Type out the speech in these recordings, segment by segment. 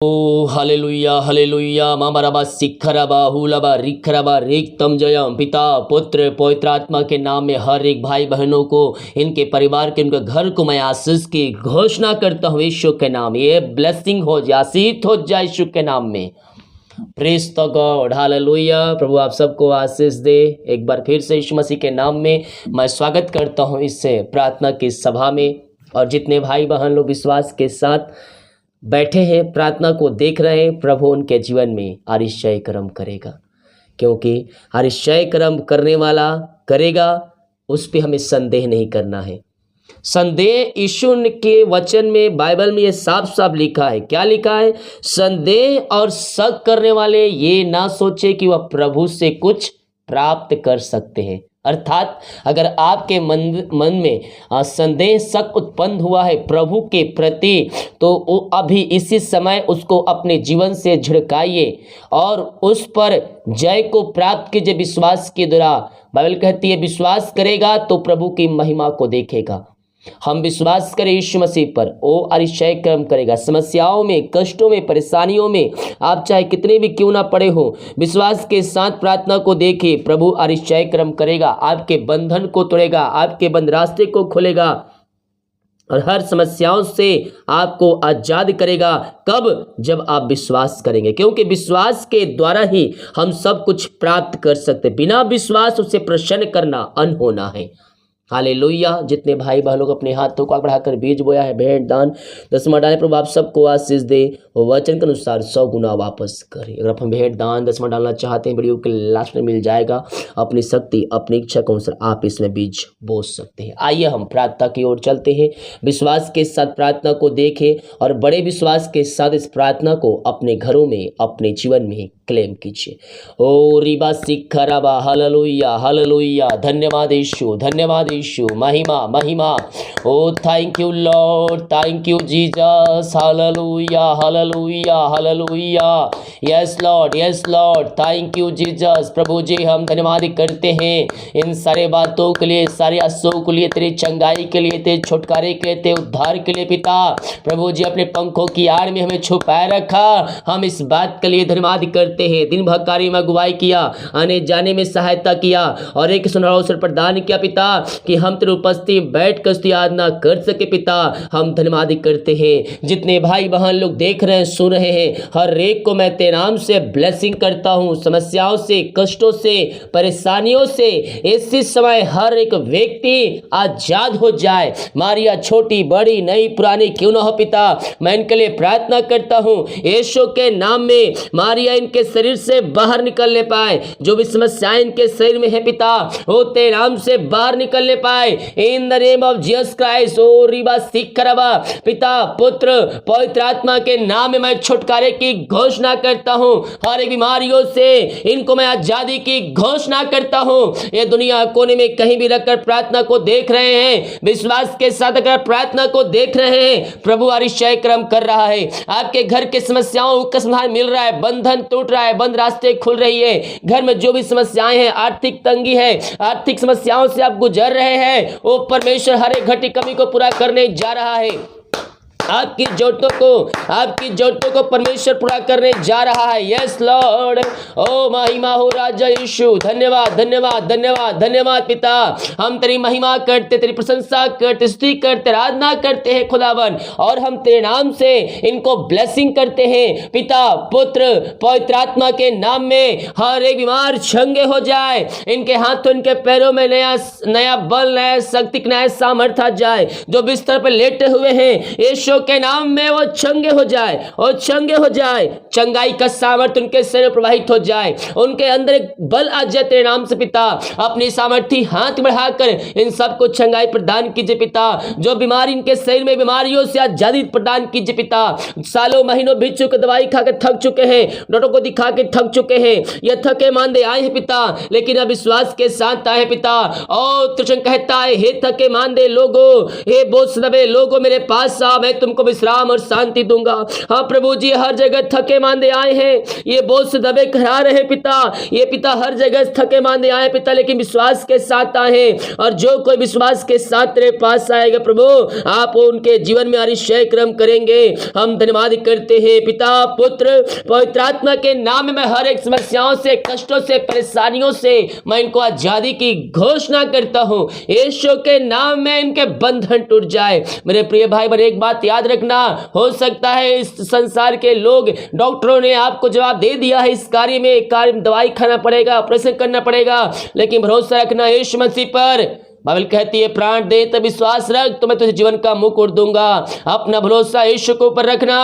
ओ hallelujah hallelujah मामरबा सिखरबा हुलबा रिखरबा रिक्तम Jayam. पिता पुत्र पवित्र आत्मा के नाम में हर एक भाई बहनों को, इनके परिवार के, उनके घर को मैं आशीष की घोषणा करता हूँ यीशु के नाम। ये ब्लेसिंग हो जाए, आशीष हो जाए यीशु के नाम में। Praise the God hallelujah. प्रभु आप सबको आशीष दे। एक बार फिर से यीशु मसीह के नाम में मैं स्वागत करता हूँ इस प्रार्थना की सभा में। और जितने भाई बहन लोग विश्वास के साथ बैठे हैं, प्रार्थना को देख रहे हैं, प्रभु उनके जीवन में आश्चर्य कर्म करेगा, क्योंकि आश्चर्य कर्म करने वाला करेगा, उस पर हमें संदेह नहीं करना है। संदेह यीशु के वचन में, बाइबल में ये साफ साफ लिखा है। क्या लिखा है? संदेह और शक करने वाले ये ना सोचे कि वह प्रभु से कुछ प्राप्त कर सकते हैं। अर्थात अगर आपके मन में संदेह शक उत्पन्न हुआ है प्रभु के प्रति, तो अभी इसी समय उसको अपने जीवन से झिड़काइए और उस पर जय को प्राप्त कीजिए विश्वास के द्वारा। बाइबल कहती है विश्वास करेगा तो प्रभु की महिमा को देखेगा। हम विश्वास करें यीशु मसीह पर, वो आश्चर्य कर्म करेगा। समस्याओं में, कष्टों में, परेशानियों में आप चाहे कितने भी क्यों ना पड़े हो, विश्वास के साथ प्रार्थना को देखिए, प्रभु आश्चर्य कर्म करेगा। आपके बंधन को तोड़ेगा, आपके बंद रास्ते को खोलेगा और हर समस्याओं से आपको आजाद करेगा। कब? जब आप विश्वास करेंगे, क्योंकि विश्वास के द्वारा ही हम सब कुछ प्राप्त कर सकते। बिना विश्वास उसे प्रसन्न करना अनहोना है। हालेलुया। जितने भाई बहन लोग अपने हाथों को बढ़ाकर बीज बोया है, भेंट दान दसवां डालें, प्रभु आप सबको आशीष दे, वचन के अनुसार 100 गुना वापस करें। अगर आप भेंट दान दसवां डालना चाहते हैं, वीडियो के लास्ट में मिल जाएगा। अपनी शक्ति, अपनी इच्छा के अनुसार आप इसमें बीज बो सकते हैं। आइए हम प्रार्थना की ओर चलते हैं। विश्वास के साथ प्रार्थना को देखें और बड़े विश्वास के साथ इस प्रार्थना को अपने घरों में, अपने जीवन में क्लेम कीजिए। ओ रिबा सिखरबा हालेलुया हालेलुया। धन्यवाद यीशु, धन्यवाद यीशु, महिमा महिमा। Oh thank you Lord, thank you Jesus. Hallelujah hallelujah hallelujah. Yes Lord, thank you Jesus. प्रभु जी हम धन्यवाद करते हैं इन सारे बातों के लिए, सारे आंसुओं के लिए, तेरी चंगाई के लिए, तेरे छुटकारे के लिए, तेरे उद्धार के लिए। पिता प्रभु जी अपने पंखों की आड़ में हमें छुपाए रखा, हम इस बात के लिए धन्यवाद करते हैं। दिन भर कार्य में अगुवाई किया, आने जाने में सहायता किया और एक सुनहरा अवसर प्रदान किया पिता, कि हम तेरे उपस्थिति बैठ कर आराधना कर सके। पिता हम धन्यवाद करते हैं। जितने भाई बहन लोग देख रहे हैं, सुन रहे हैं, हर एक को मैं तेरे नाम से ब्लेसिंग करता हूं। समस्याओं से, कष्टों से, परेशानियों से इसी समय हर एक व्यक्ति आजाद हो जाए। मारिया छोटी बड़ी नई पुरानी क्यों ना हो पिता, मैं इनके लिए प्रार्थना करता हूं यीशु के नाम में। मारिया इनके शरीर से बाहर निकलने पाए, जो भी समस्याएं इनके शरीर में है पिता, वो तेरे नाम से बाहर निकलने पाए in the name of Jesus Christ. Oh रिबा सिखरबा। पिता पुत्र पवित्र आत्मा के नाम में मैं छुटकारे की घोषणा करता हूं। हर एक बीमारियों से इनको मैं आजादी की घोषणा करता हूं। ये दुनिया कोने में कहीं भी रखकर प्रार्थना को देख रहे हैं, विश्वास के साथ अगर प्रार्थना को देख रहे हैं, प्रभु आश्चर्य कर्म कर रहा है। आपके घर के समस्याओं का समाधान मिल रहा है, बंधन टूट रहा है, बंद रास्ते खुल रही है। घर में जो भी समस्याएं हैं, आर्थिक तंगी है, आर्थिक समस्याओं से आप गुजर रहे हैं, वो परमेश्वर हर एक घटी कमी को पूरा करने जा रहा है। आपकी जरूरतों को परमेश्वर पूरा करने जा रहा है। Yes Lord. ओ महिमा हो राजा यीशु। धन्यवाद धन्यवाद धन्यवाद धन्यवाद पिता। हम तेरी महिमा करते, तेरी प्रशंसा करते, स्तुति करते, आराधना करते हैं खुदावन, और हम तेरे नाम से इनको ब्लेसिंग करते हैं पिता पुत्र पवित्र आत्मा के नाम में। हर एक बीमार चंगे हो जाए, इनके हाथों इनके पैरों में नया बल, नया शक्ति, नया सामर्थ्य आ जाए। जो बिस्तर पर लेटे हुए हैं यीशु के नाम में वो चंगे हो जाए, और चंगे हो जाए। चंगाई का सामर्थ्य उनके शरीर में प्रवाहित हो जाए, उनके अंदर एक बल आ जाए तेरे नाम से पिता। अपनी सामर्थ्य हाथ बढ़ाकर इन सबको चंगाई प्रदान कीजिए पिता। जो बीमारी इनके शरीर में, बीमारियों से आजादी प्रदान कीजिए पिता। सालों महीनों बीत चुके, दवाई खाकर थक चुके हैं, डॉक्टर को दिखा के थक चुके हैं, ये थके मांदे आए हैं पिता, लेकिन अब विश्वास के साथ आए पिता। और तुझे कहता है, हे थके मांदे लोगो, हे बोझ दबे लोगो, मेरे पास आ, मैं तुमको विश्राम और शांति दूंगा। हाँ प्रभु जी, हर जगह थके मांदे आए हैं, ये बोझ से दबे खड़ा रहे पिता, ये पिता हर जगह थके मांदे आए पिता, लेकिन विश्वास के साथ आए, और जो कोई विश्वास के साथ तेरे पास आएगा प्रभु, आप उनके जीवन में अतिशय क्रम करेंगे। हम धन्यवाद करते हैं पिता, पुत्र, पवित्र आत्मा के नाम में हर एक समस्याओं से, कष्टों से, परेशानियों से मैं इनको आजादी की घोषणा करता हूं। यीशु के नाम में इनके बंधन टूट जाए। मेरे प्रिय भाई बहन, एक बात याद रखना, हो सकता है इस संसार के लोग, डॉक्टरों ने आपको जवाब दे दिया है, इस कार्य में दवाई खाना पड़ेगा, ऑपरेशन करना पड़ेगा, लेकिन भरोसा रखना यीशु मसीह पर। बाइबल कहती है, प्राण दे तो विश्वास रख तो मैं तुझे जीवन का मुकुट दूंगा। अपना भरोसा यीशु के ऊपर रखना,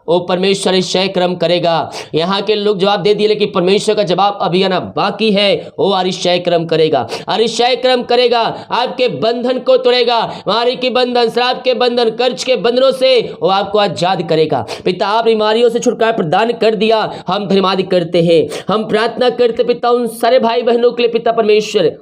वो परमेश्वर अतिशय कर्म करेगा। यहाँ के लोग जवाब दे दिए, लेकिन परमेश्वर का जवाब अभी आना बाकी है। वो अतिशय कर्म करेगा, अतिशय कर्म करेगा, आपके बंधन को तोड़ेगा, बीमारी के बंधन, शराब के बंधन, कर्ज के बंधनों से वो आपको आजाद करेगा। पिता, आप बीमारियों से छुटकारा प्रदान कर दिया, हम धन्यवाद करते हैं। हम प्रार्थना करते पिता उन सारे भाई बहनों के लिए पिता परमेश्वर,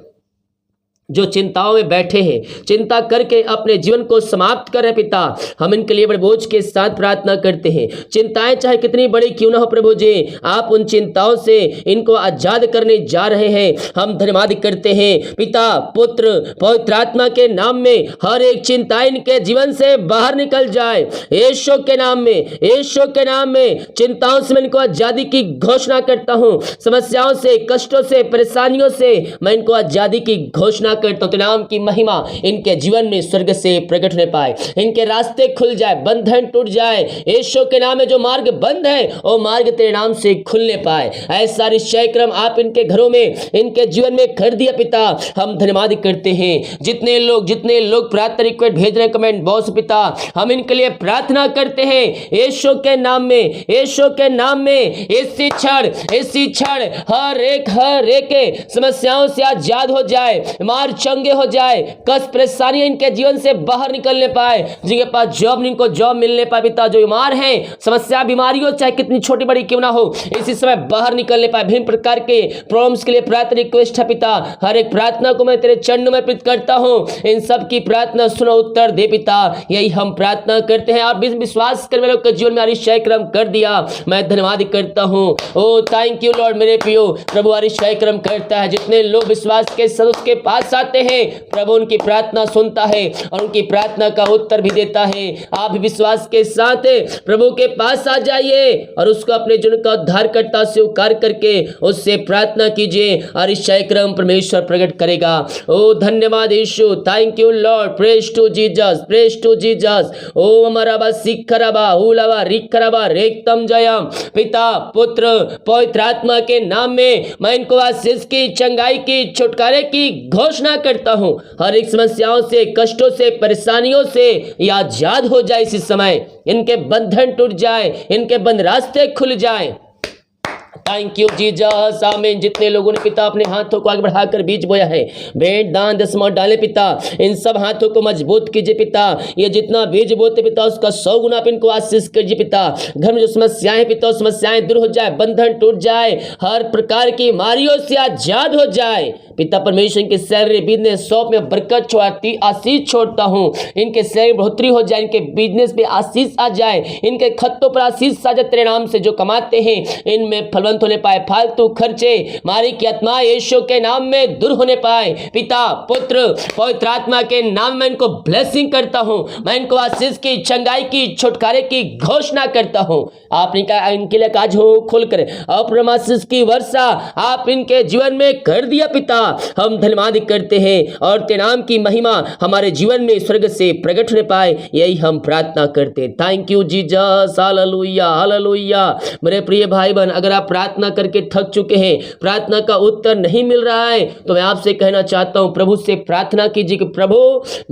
जो चिंताओं में बैठे हैं, चिंता करके अपने जीवन को समाप्त कर रहे पिता, हम इनके लिए बड़े बोझ के साथ प्रार्थना करते हैं। चिंताएं चाहे कितनी बड़ी क्यों ना हो प्रभु जी, आप उन चिंताओं से इनको आजाद करने जा रहे हैं। हम धन्यवाद करते हैं पिता, पुत्र, पवित्र आत्मा के नाम में हर एक चिंता इनके जीवन से बाहर निकल जाए। यीशु के नाम में, यीशु के नाम में चिंताओं से मैं इनको आजादी की घोषणा करता हूँ। समस्याओं से, कष्टों से, परेशानियों से मैं इनको आजादी की घोषणा करता हूं। नाम की महिमा इनके जीवन में स्वर्ग से प्रकट होने पाए, इनके रास्ते खुल जाए, बंधन टूट जाए। यीशु के नाम में जो मार्ग बंद है वो मार्ग तेरे नाम से खुलने पाए। ऐसा निश्चय क्रम आप इनके घरों में, इनके जीवन में कर दिया पिता। हम धन्यवाद करते हैं। जितने लोग प्रार्थना रिक्वेस्ट भेज रहे हैं कमेंट बॉक्स पिता, हम इनके लिए प्रार्थना करते हैं यीशु के नाम में, यीशु के नाम में। इसी क्षण हर एक समस्याओं से आजाद हो जाए, मार चंगे हो जाए, कष्ट परेशानियां इनके जीवन से बाहर निकलने पाए। जिनके पास जॉब, इनको जॉब मिलने पाए पिता। जो बीमार हैं, समस्या बीमारियों चाहे कितनी छोटी बड़ी क्यों ना हो, इसी समय बाहर निकलने पाए। विभिन्न प्रकार के प्रॉब्लम्स के लिए प्रार्थना रिक्वेस्ट है पिता। हर एक प्रार्थना को मैं तेरे चरणों में प्रीत करता हूँ। इन सब की प्रार्थना सुनो, उत्तर दे पिता, यही हम प्रार्थना करते हैं। आप विश्वास करने वालों के जीवन में अतिशय क्रम कर दिया, मैं धन्यवाद करता हूँ। ओ थैंक यू लॉर्ड। मेरे प्रियो प्रभु अतिशय क्रम करता है। जितने लोग विश्वास के साथ उसके पास आते हैं, प्रभु उनकी प्रार्थना सुनता है और उनकी प्रार्थना का उत्तर भी देता है। आप भी विश्वास के साथ प्रभु के पास आ जाइए और उसको अपने जीवन का उद्धारकर्ता स्वीकार करके उससे प्रार्थना कीजिए। अतिशय क्रम परमेश्वर प्रकट करेगा। ओ धन्यवाद Yeshu, thank you Lord, praise to Jesus, praise to Jesus. Oh अमराबा सिखराबा हुलाबा रिखराबा रेक्तम जयम। पिता, पुत्र, पवित्र आत्मा के नाम में मैं इनको आशीष की, चंगाई की, छुटकारे की घोषणा करता हूं। हर एक समस्याओं से, कष्टों से, परेशानियों से ये आजाद हो जाए। इसी समय इनके बंधन टूट जाए, इनके बंद रास्ते खुल जाए। थैंक यू जीसस, आमीन। जितने लोगों ने पिता अपने हाथों को आगे बढ़ाकर बीज बोया है, भेंट, दान, दसवां डाले पिता, इन सब हाथों को मजबूत कीजिए पिता। ये जितना बीज बोते पिता उसका 100 गुना आप इनको आशीष कीजिए पिता। घर में जो समस्याएं पिता, समस्याएं दूर हो जाए, बंधन टूट जाए, हर प्रकार की बीमारियों से आजाद हो जाए पिता। परमेश्वर के सैलरी, बिजनेस, शॉप में बरकत छोड़ती, आशीष छोड़ता हूँ। इनके सैलरी बढ़ोतरी हो जाए, इनके बिजनेस पे आशीष आ जाए, इनके खत्तों पर आशीष आ जाए। तेरे नाम से जो कमाते हैं इनमें फलवंत होने पाए, फालतू खर्चे मारी की आत्मा यीशु के नाम में दूर होने पाए। पिता, पुत्र, पवित्र आत्मा के नाम में इनको ब्लेसिंग करता हूं। मैं इनको आशीष की, चंगाई की, छुटकारे की घोषणा करता हूं। आप इनके लिए काज हो खुलकर अप्रमाशीष की वर्षा आप इनके जीवन में कर दिया पिता। हम धन्यवाद करते हैं और तेरे नाम की महिमा हमारे जीवन में स्वर्ग से प्रकट होने पाए, यही हम प्रार्थना करते। Thank you Jesus, hallelujah, hallelujah. मेरे प्रिय भाई बहन, अगर आप प्रार्थना करके थक चुके हैं, प्रार्थना का उत्तर नहीं मिल रहा है, तो मैं आपसे कहना चाहता हूं, प्रभु से प्रार्थना कीजिए कि प्रभु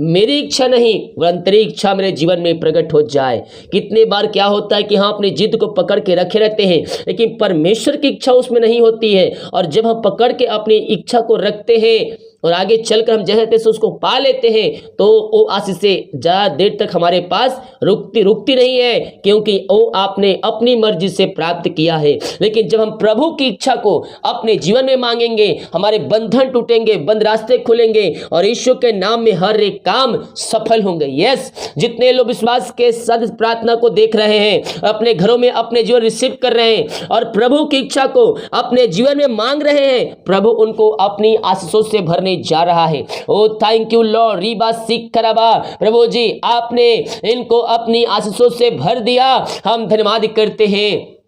मेरी इच्छा नहीं वरन तेरी इच्छा मेरे जीवन में प्रकट हो जाए। कितने बार क्या होता है कि हम अपनी जिद को पकड़ के रखे रहते हैं, लेकिन परमेश्वर की इच्छा उसमें नहीं होती है। और जब हम पकड़ के अपनी इच्छा को रखते हैं और आगे चलकर हम जैसे तैसे उसको पा लेते हैं तो वो आशीषें ज़्यादा देर तक हमारे पास रुकती नहीं है, क्योंकि वो आपने अपनी मर्जी से प्राप्त किया है। लेकिन जब हम प्रभु की इच्छा को अपने जीवन में मांगेंगे, हमारे बंधन टूटेंगे, बंद रास्ते खुलेंगे और यीशु के नाम में हर एक काम सफल होंगे। यस, जितने लोग विश्वास के साथ इस प्रार्थना को देख रहे हैं, अपने घरों में अपने जीवन रिसीव कर रहे हैं और प्रभु की इच्छा को अपने जीवन में मांग रहे हैं, प्रभु उनको अपनी आशीषों से भरने जा रहा है। ओ थैंक यू लॉर्ड, रीबा सिख खराबा, प्रभु जी आपने इनको अपनी आशीषों से भर दिया, हम धन्यवाद करते हैं।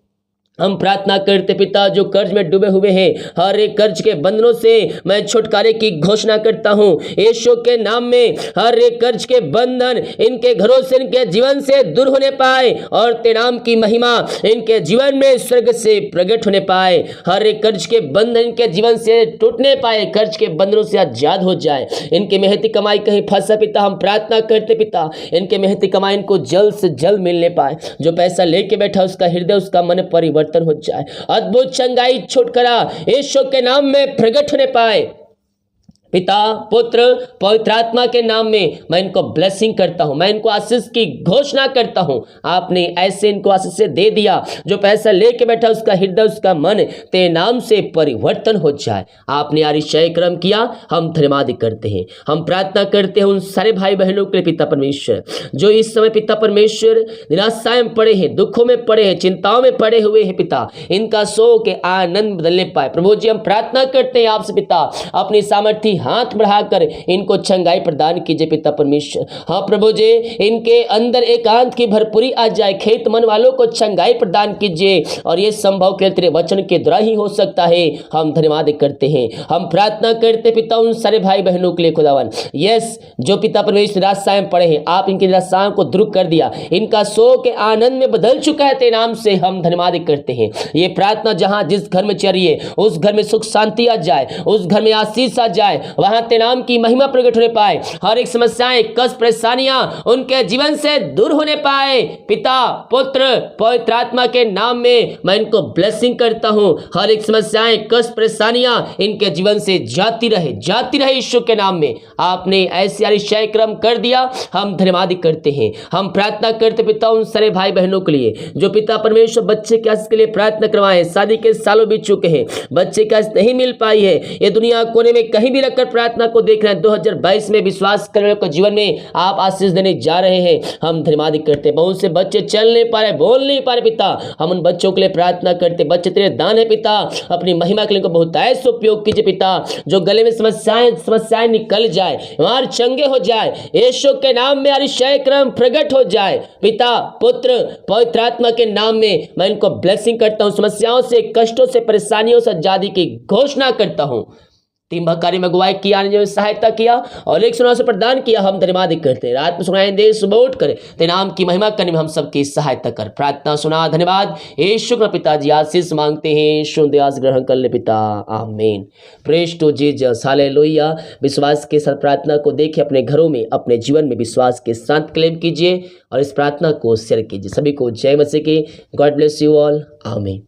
हम प्रार्थना करते पिता, जो कर्ज में डूबे हुए हैं, हर एक कर्ज के बंधनों से मैं छुटकारे की घोषणा करता हूं यीशु के नाम में। हर एक कर्ज के बंधन इनके घरों से, इनके जीवन से दूर होने पाए और तेरे नाम की महिमा इनके जीवन में स्वर्ग से प्रकट होने पाए। हर एक कर्ज के बंधन इनके जीवन से टूटने पाए, कर्ज के बंधनों से आजाद हो जाए। इनके मेहनती कमाई कहीं फंसा पिता, हम प्रार्थना करते पिता, इनके मेहनती कमाई इनको जल्द से जल्द मिलने पाए। जो पैसा लेके बैठा उसका हृदय, उसका मन परिवर्तन हो जाए। अद्भुत चंगाई छुटकारा यीशु के नाम में प्रकट होने पाए। पिता, पुत्र, पवित्र आत्मा के नाम में मैं इनको ब्लेसिंग करता हूं, मैं इनको आशीष की घोषणा करता हूं। आपने ऐसे इनको आशीष से दे दिया, जो पैसा लेके बैठा उसका हृदय, उसका मन तेरे नाम से परिवर्तन हो जाए। आपने आरिशाई कर्म किया, हम धन्यवाद करते हैं। हम प्रार्थना करते हैं उन सारे भाई बहनों के लिए पिता परमेश्वर, जो इस समय पिता परमेश्वर निराशाएं में पड़े हैं, दुखों में पड़े हैं, चिंताओं में पड़े हुए हैं पिता, इनका सो के आनंद बदलने पाए। प्रभु जी हम प्रार्थना करते हैं आपसे पिता, अपनी सामर्थ्य हाथ बढ़ाकर इनको चंगाई प्रदान कीजिए पिता परमेश्वर। हाँ प्रभु जी, इनके अंदर एकांत की भरपूरी आ जाए, खेत मन वालों को चंगाई प्रदान कीजिए और ये संभव केवल तेरे वचन के द्वारा ही हो सकता है। हम धन्यवाद करते हैं, हम प्रार्थना करते पिता उन सारे भाई बहनों के लिए खुदावन। यस, जो पिता परमेश्वर निराशाएं पड़े हैं, आप इनकी निराशाओं को दूर कर दिया, इनका सो के आनंद में बदल चुका है, तेरे नाम से हम धन्यवाद करते हैं। ये प्रार्थना जहां जिस घर में चल रही है, उस घर में सुख शांति आ जाए, उस घर में आशीष आ जाए, वहां तेरे नाम की महिमा प्रकट होने पाए। हर एक समस्याएं, कष्ट, परेशानियां उनके जीवन से दूर होने पाए। पिता, पुत्र, पवित्र आत्मा के नाम में मैं इनको ब्लेसिंग करता हूं। हर एक समस्याएं, कष्ट, परेशानियां इनके जीवन से जाती रहे यीशु के नाम में। आपने ऐसे आरिशाई कर्म कर दिया, हम धन्यवाद करते हैं। हम प्रार्थना करते पिता उन सारे भाई बहनों के लिए, जो पिता परमेश्वर बच्चे के आशीष के लिए प्रार्थना करवाए, शादी के सालों बीत चुके हैं, बच्चे की आशीष नहीं मिल पाई है, ये दुनिया कोने में कहीं भी रखकर प्रार्थना को देख रहे हैं। 2022 में विश्वास करने को जीवन में आप आशीष देने जा रहे हैं, हम धन्यवाद करते हैं। बहुत से बच्चे चल नहीं पा रहे, बोल नहीं पा रहे पिता, हम उन बच्चों के लिए प्रार्थना करते। बच्चे तेरे दान है पिता, अपनी महिमा के लिए बहुत ऐसे उपयोग कीजिए पिता, जो गले में समस्याएं निकल जाए, मार चंगे हो जाए, यीशु के नाम में आरिशाई कर्म प्रकट हो जाए। पिता, पुत्र, पवित्र आत्मा के नाम में मैं इनको ब्लेसिंग करता हूं। समस्याओं से, कष्टों से, परेशानियों से आजादी की घोषणा करता हूं। टीम कार्य में अगुवाई किया, ने सहायता किया और एक सुना से प्रदान किया, हम धन्यवाद करते हैं। रात में सुनाएं दे, सुबह उठ कर तेरे नाम की महिमा करने में हम सबकी सहायता कर। प्रार्थना सुना, धन्यवाद यीशु के पिताजी, आशीष मांगते हैं, यीशु दयास ग्रहण कर ले पिता, आमीन। Praise to Jesus, hallelujah. विश्वास के साथ प्रार्थना को देखिए, अपने घरों में, अपने जीवन में विश्वास के साथ क्लेम कीजिए और इस प्रार्थना को शेयर कीजिए। सभी को जय मसीह की। गॉड ब्लेस यू ऑल, आमीन।